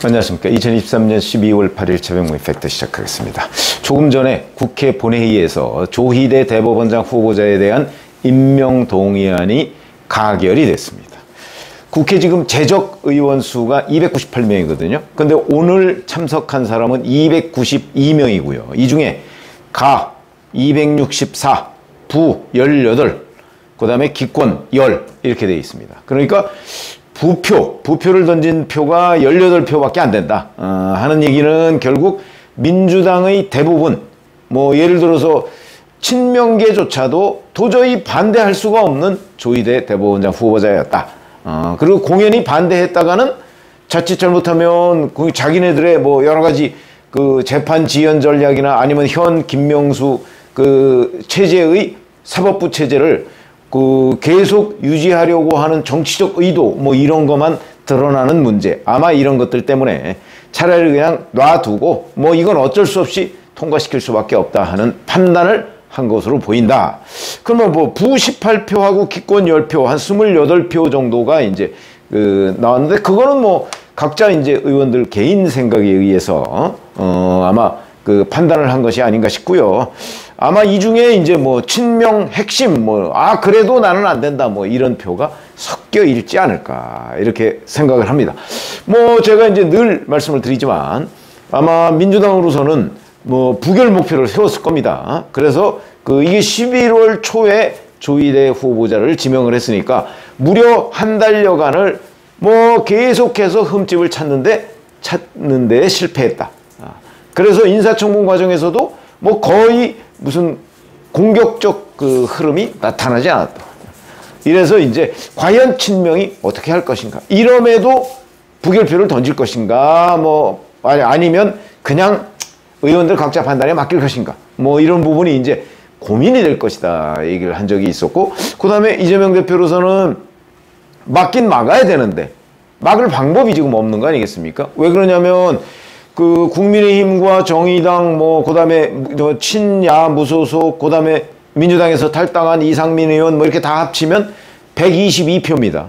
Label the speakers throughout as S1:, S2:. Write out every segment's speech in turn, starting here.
S1: 안녕하십니까. 2023년 12월 8일 최병무의 팩트 시작하겠습니다. 조금 전에 국회 본회의에서 조희대 대법원장 후보자에 대한 임명 동의안이 가결이 됐습니다. 국회 지금 재적 의원 수가 298명이거든요. 근데 오늘 참석한 사람은 292명이고요. 이 중에 가 264, 부 18, 그 다음에 기권 10 이렇게 되어 있습니다. 그러니까 부표를 던진 표가 18표밖에 안 된다 하는 얘기는 결국 민주당의 대부분, 뭐 예를 들어서 친명계조차도 도저히 반대할 수가 없는 조희대 대법원장 후보자였다. 그리고 공연히 반대했다가는 자칫 잘못하면 자기네들의 뭐 여러 가지 그 재판 지연 전략이나 아니면 현 김명수 그 체제의 사법부 체제를 그 계속 유지하려고 하는 정치적 의도 뭐 이런 것만 드러나는 문제, 아마 이런 것들 때문에 차라리 그냥 놔두고 뭐 이건 어쩔 수 없이 통과시킬 수밖에 없다 하는 판단을 한 것으로 보인다. 그러면 뭐 부 18표하고 기권 10표 한 28표 정도가 이제 나왔는데 그거는 뭐 각자 이제 의원들 개인 생각에 의해서 아마 그 판단을 한 것이 아닌가 싶고요. 아마 이 중에 이제 뭐 친명 핵심 그래도 나는 안 된다 뭐 이런 표가 섞여 있지 않을까 이렇게 생각을 합니다. 뭐 제가 이제 늘 말씀을 드리지만 아마 민주당으로서는 뭐 부결 목표를 세웠을 겁니다. 그래서 이게 11월 초에 조희대 후보자를 지명을 했으니까 무려 한 달여간을 뭐 계속해서 흠집을 찾는데 실패했다. 그래서 인사청문 과정에서도 뭐 거의 무슨 공격적 흐름이 나타나지 않았다. 이래서 이제 과연 친명이 어떻게 할 것인가? 이럼에도 부결표를 던질 것인가? 뭐 아니면 그냥 의원들 각자 판단에 맡길 것인가? 뭐 이런 부분이 이제 고민이 될 것이다 얘기를 한 적이 있었고, 그 다음에 이재명 대표로서는 막긴 막아야 되는데 막을 방법이 지금 없는 거 아니겠습니까? 왜 그러냐면 국민의힘과 정의당 그 다음에 친야 무소속, 그 다음에 민주당에서 탈당한 이상민 의원 이렇게 다 합치면 122표입니다.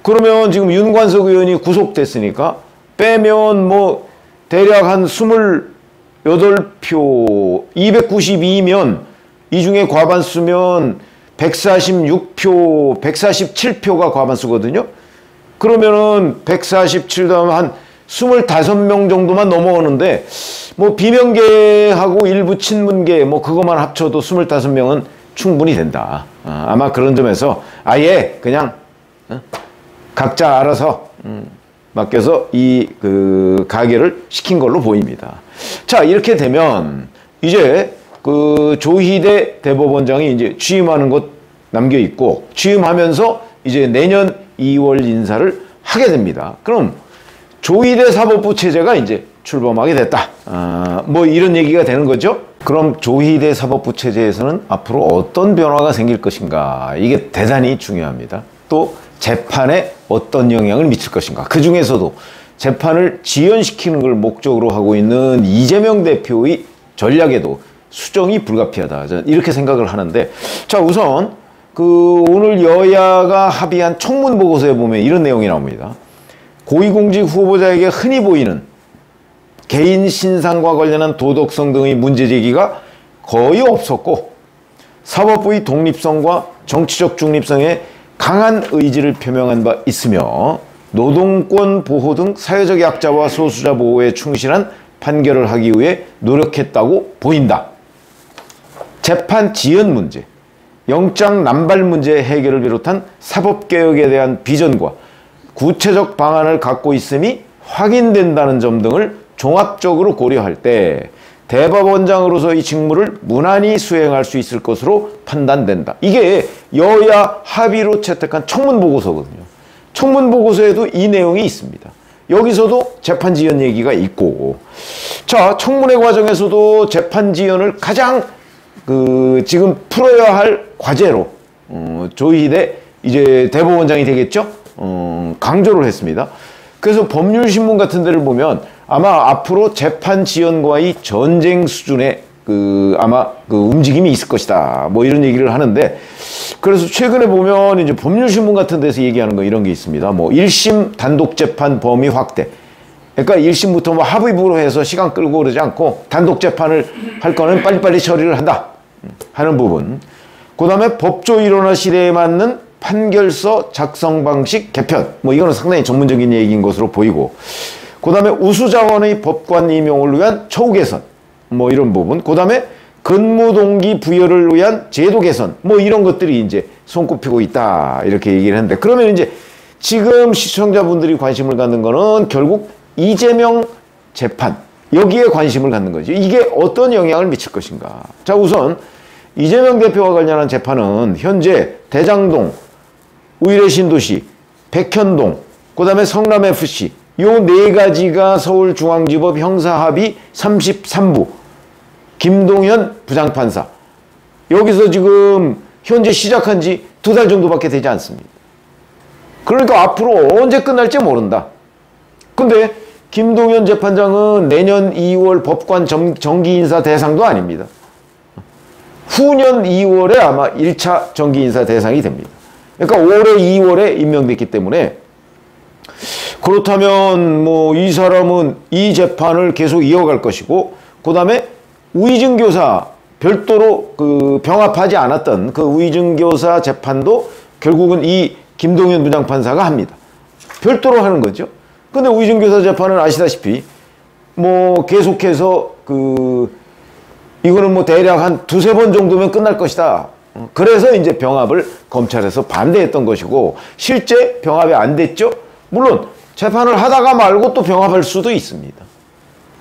S1: 그러면 지금 윤관석 의원이 구속됐으니까 빼면 대략 한 28표, 292면 이 중에 과반수면 146표, 147표가 과반수거든요. 그러면은 147 더하면 한 25명 정도만 넘어오는데 비명계하고 일부 친문계 그것만 합쳐도 25명은 충분히 된다. 아마 그런 점에서 아예 그냥 각자 알아서 맡겨서 이 가결을 시킨 걸로 보입니다. 자, 이렇게 되면 이제 조희대 대법원장이 이제 취임하는 것 남겨 있고 취임하면서 이제 내년 2월 인사를 하게 됩니다. 그럼 조희대 사법부 체제가 이제 출범하게 됐다. 이런 얘기가 되는 거죠. 그럼 조희대 사법부 체제에서는 앞으로 어떤 변화가 생길 것인가? 이게 대단히 중요합니다. 또 재판에 어떤 영향을 미칠 것인가? 그 중에서도 재판을 지연시키는 걸 목적으로 하고 있는 이재명 대표의 전략에도 수정이 불가피하다. 저는 이렇게 생각을 하는데, 자, 우선 오늘 여야가 합의한 청문 보고서에 보면 이런 내용이 나옵니다. 고위공직 후보자에게 흔히 보이는 개인 신상과 관련한 도덕성 등의 문제 제기가 거의 없었고 사법부의 독립성과 정치적 중립성에 강한 의지를 표명한 바 있으며 노동권 보호 등 사회적 약자와 소수자 보호에 충실한 판결을 하기 위해 노력했다고 보인다. 재판 지연 문제, 영장 남발 문제 해결을 비롯한 사법개혁에 대한 비전과 구체적 방안을 갖고 있음이 확인된다는 점 등을 종합적으로 고려할 때 대법원장으로서의 직무를 무난히 수행할 수 있을 것으로 판단된다. 이게 여야 합의로 채택한 청문보고서거든요. 청문보고서에도 이 내용이 있습니다. 여기서도 재판 지연 얘기가 있고, 자, 청문회 과정에서도 재판 지연을 가장 지금 풀어야 할 과제로 조희대 이제 대법원장이 되겠죠? 강조를 했습니다. 그래서 법률신문 같은 데를 보면 아마 앞으로 재판 지연과의 전쟁 수준의 아마 움직임이 있을 것이다. 이런 얘기를 하는데, 그래서 최근에 보면 이제 법률신문 같은 데서 얘기하는 거 이런 게 있습니다. 1심 단독재판 범위 확대, 그러니까 1심부터 뭐 합의부로 해서 시간 끌고 그러지 않고 단독 재판을 할 거는 빨리빨리 처리를 한다 하는 부분. 그 다음에 법조 일원화 실혜에 맞는 판결서 작성 방식 개편. 뭐 이거는 상당히 전문적인 얘기인 것으로 보이고. 그 다음에 우수자원의 법관 임용을 위한 처우 개선. 뭐 이런 부분. 그 다음에 근무 동기 부여를 위한 제도 개선. 뭐 이런 것들이 이제 손꼽히고 있다. 이렇게 얘기를 했는데. 그러면 이제 지금 시청자분들이 관심을 갖는 거는 결국 이재명 재판. 여기에 관심을 갖는 거죠. 이게 어떤 영향을 미칠 것인가. 자, 우선 이재명 대표와 관련한 재판은 현재 대장동, 의뢰신도시, 백현동, 그 다음에 성남FC 요 네 가지가 서울중앙지법 형사합의 33부 김동현 부장판사 여기서 지금 현재 시작한 지 2달 정도밖에 되지 않습니다. 그러니까 앞으로 언제 끝날지 모른다. 근데 김동현 재판장은 내년 2월 법관 정기인사 대상도 아닙니다. 후년 2월에 아마 1차 정기인사 대상이 됩니다. 그러니까 올해 2월에 임명됐기 때문에 그렇다면 뭐 이 사람은 이 재판을 계속 이어갈 것이고 그 다음에 우의증교사 별도로 그 병합하지 않았던 그 우의증교사 재판도 결국은 이 김동현 부장판사가 합니다. 별도로 하는 거죠. 근데 우의증교사 재판은 아시다시피 뭐 계속해서 이거는 뭐 대략 한 2-3번 정도면 끝날 것이다. 그래서 이제 병합을 검찰에서 반대했던 것이고 실제 병합이 안 됐죠. 물론 재판을 하다가 말고 또 병합할 수도 있습니다.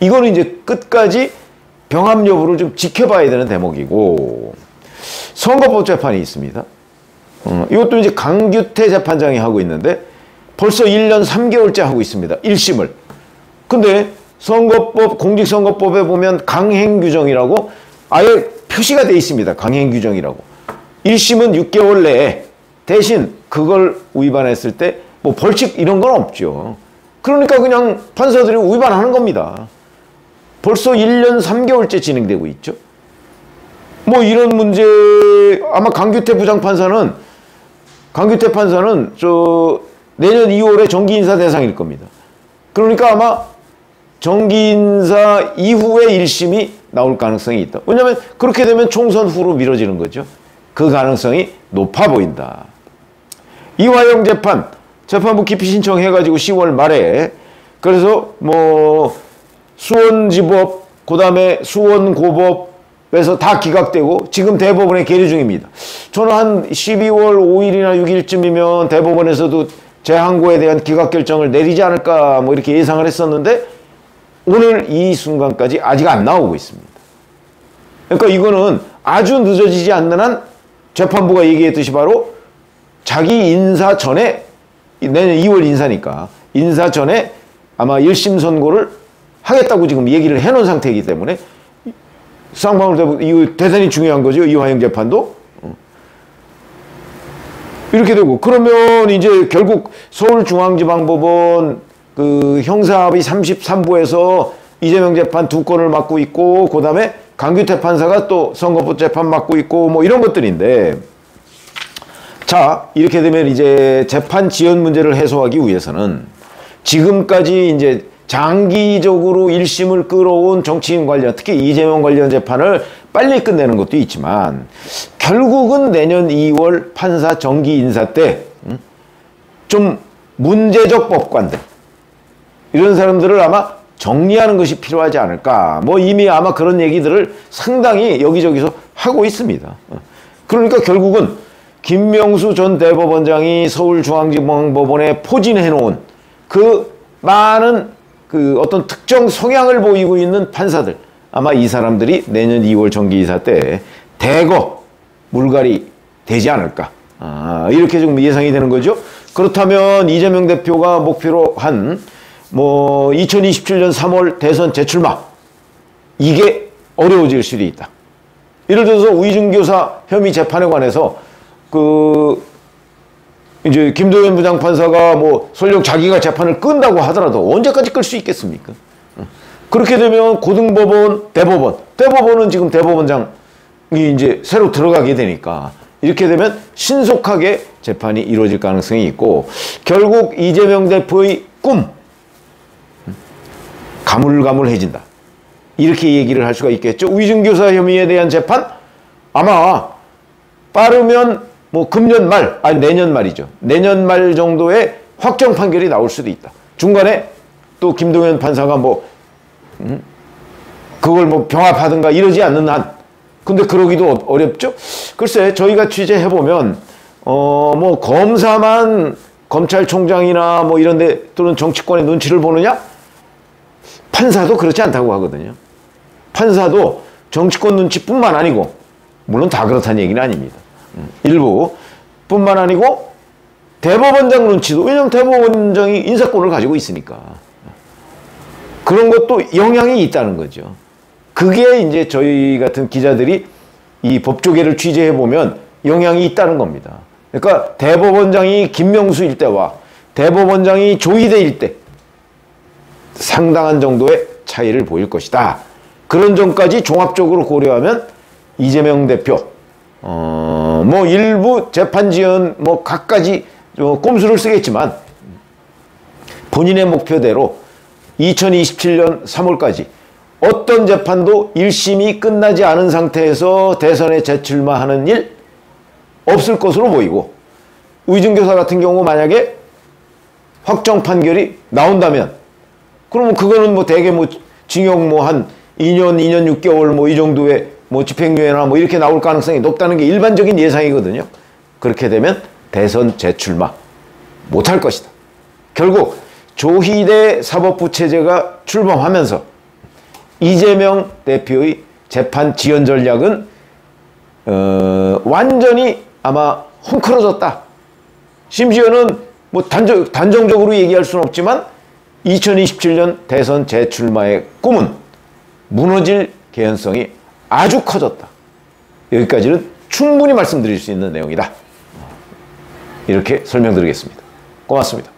S1: 이거는 이제 끝까지 병합 여부를 좀 지켜봐야 되는 대목이고 선거법 재판이 있습니다. 이것도 이제 강규태 재판장이 하고 있는데 벌써 1년 3개월째 하고 있습니다. 1심을. 근데 선거법, 공직선거법에 보면 강행규정이라고 아예 표시가 돼 있습니다. 강행규정이라고. 1심은 6개월 내에 대신 그걸 위반했을 때 뭐 벌칙 이런 건 없죠. 그러니까 그냥 판사들이 위반하는 겁니다. 벌써 1년 3개월째 진행되고 있죠. 뭐 이런 문제 아마 강규태 부장판사는 강규태 판사는 내년 2월에 정기인사 대상일 겁니다. 그러니까 아마 정기인사 이후에 1심이 나올 가능성이 있다. 왜냐하면 그렇게 되면 총선 후로 미뤄지는 거죠. 그 가능성이 높아 보인다. 이화영 재판부 기피 신청해가지고 10월 말에 그래서 뭐 수원지법 그 다음에 수원고법에서 다 기각되고 지금 대법원에 계류 중입니다. 저는 한 12월 5일이나 6일쯤이면 대법원에서도 재항고에 대한 기각 결정을 내리지 않을까 뭐 이렇게 예상을 했었는데 오늘 이 순간까지 아직 안 나오고 있습니다. 그러니까 이거는 아주 늦어지지 않는 한 재판부가 얘기했듯이 바로 자기 인사 전에 내년 2월 인사니까 인사 전에 아마 1심 선고를 하겠다고 지금 얘기를 해놓은 상태이기 때문에 쌍방울 이거 대단히 중요한 거죠. 이화영 재판도. 이렇게 되고 그러면 이제 결국 서울중앙지방법원 그 형사합의 33부에서 이재명 재판 2건을 맡고 있고 그 다음에 강규태 판사가 또 선거법 재판 맡고 있고 뭐 이런 것들인데 자 이렇게 되면 이제 재판 지연 문제를 해소하기 위해서는 지금까지 이제 장기적으로 1심을 끌어온 정치인 관련 특히 이재명 관련 재판을 빨리 끝내는 것도 있지만 결국은 내년 2월 판사 정기 인사 때 좀 문제적 법관들 이런 사람들을 아마 정리하는 것이 필요하지 않을까. 뭐 이미 아마 그런 얘기들을 상당히 여기저기서 하고 있습니다. 그러니까 결국은 김명수 전 대법원장이 서울중앙지방법원에 포진해 놓은 그 많은 그 어떤 특정 성향을 보이고 있는 판사들 아마 이 사람들이 내년 2월 정기이사 때 대거 물갈이 되지 않을까. 이렇게 좀 예상이 되는 거죠. 그렇다면 이재명 대표가 목표로 한 뭐 2027년 3월 대선 재출마 이게 어려워질 수도 있다. 예를 들어서 우의증교사 혐의 재판에 관해서 이제 김동현 부장판사가 뭐 설령 자기가 재판을 끈다고 하더라도 언제까지 끌 수 있겠습니까? 그렇게 되면 고등법원, 대법원은 지금 대법원장이 이제 새로 들어가게 되니까 이렇게 되면 신속하게 재판이 이루어질 가능성이 있고 결국 이재명 대표의 꿈 가물가물해진다. 이렇게 얘기를 할 수가 있겠죠. 위증교사 혐의에 대한 재판 아마 빠르면 뭐 금년 말, 아니 내년 말이죠. 내년 말 정도에 확정 판결이 나올 수도 있다. 중간에 또 김동연 판사가 뭐 그걸 뭐 병합하든가 이러지 않는 한, 근데 그러기도 어렵죠. 글쎄 저희가 취재해 보면 뭐 검사만 검찰총장이나 뭐 이런데 또는 정치권의 눈치를 보느냐? 판사도 그렇지 않다고 하거든요. 판사도 정치권 눈치뿐만 아니고, 물론 다 그렇다는 얘기는 아닙니다. 일부 뿐만 아니고 대법원장 눈치도, 왜냐하면 대법원장이 인사권을 가지고 있으니까 그런 것도 영향이 있다는 거죠. 그게 이제 저희 같은 기자들이 이 법조계를 취재해 보면 영향이 있다는 겁니다. 그러니까 대법원장이 김명수일 때와 대법원장이 조희대일 때 상당한 정도의 차이를 보일 것이다. 그런 점까지 종합적으로 고려하면 이재명 대표 뭐 일부 재판 지연 뭐 갖가지 꼼수를 쓰겠지만 본인의 목표대로 2027년 3월까지 어떤 재판도 1심이 끝나지 않은 상태에서 대선에 재출마하는 일 없을 것으로 보이고, 위증교사 같은 경우 만약에 확정 판결이 나온다면 그러면 그거는 뭐 대개 뭐 징역 뭐 한 2년, 2년 6개월 뭐 이 정도의 뭐 집행유예나 뭐 이렇게 나올 가능성이 높다는 게 일반적인 예상이거든요. 그렇게 되면 대선 재출마 못할 것이다. 결국 조희대 사법부 체제가 출범하면서 이재명 대표의 재판 지연 전략은 완전히 아마 헝클어졌다. 심지어는 뭐 단정적으로 얘기할 수는 없지만 2027년 대선 재출마의 꿈은 무너질 개연성이 아주 커졌다. 여기까지는 충분히 말씀드릴 수 있는 내용이다. 이렇게 설명드리겠습니다. 고맙습니다.